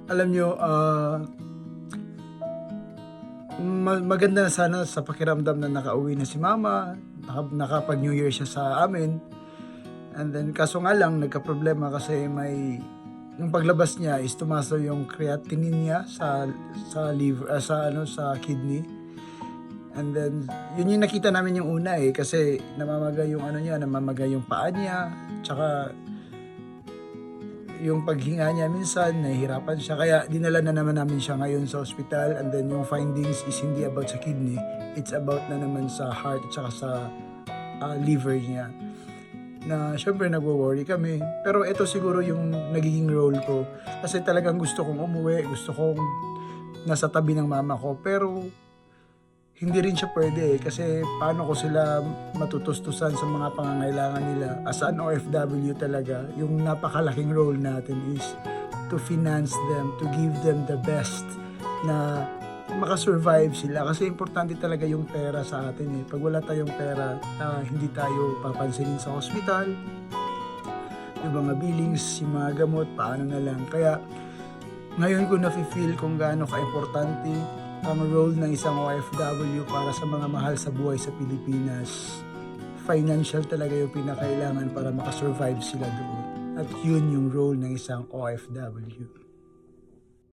Alam nyo, maganda na sana sa pakiramdam na nakauwi na si mama, nakapag New Year siya sa amin. And then kaso nga lang nagka-problema kasi yung paglabas niya is tumaas yung creatinine niya sa liver, sa kidney. And then yun yung nakita namin yung una kasi namamagay yung namamagay yung paa niya, tsaka yung paghinga niya minsan, nahihirapan siya. Kaya dinala na naman namin siya ngayon sa hospital. And then yung findings is hindi about sa kidney. It's about na naman sa heart at saka sa liver niya. Na syempre nagwo-worry kami. Pero ito siguro yung nagiging role ko. Kasi talagang gusto kong umuwi. Gusto kong nasa tabi ng mama ko. Pero hindi rin siya pwede kasi paano ko sila matutustusan sa mga pangangailangan nila. As an OFW talaga, yung napakalaking role natin is to finance them, to give them the best na makasurvive sila. Kasi importante talaga yung pera sa atin Pag wala tayong pera, hindi tayo papansinin sa hospital. Yung mga billings, yung mga gamot, paano na lang. Kaya ngayon ko nafe-feel kung gaano ka-importante ang role ng isang OFW para sa mga mahal sa buhay sa Pilipinas. Financial talaga yung pinakailangan para makasurvive sila doon. At yun yung role ng isang OFW.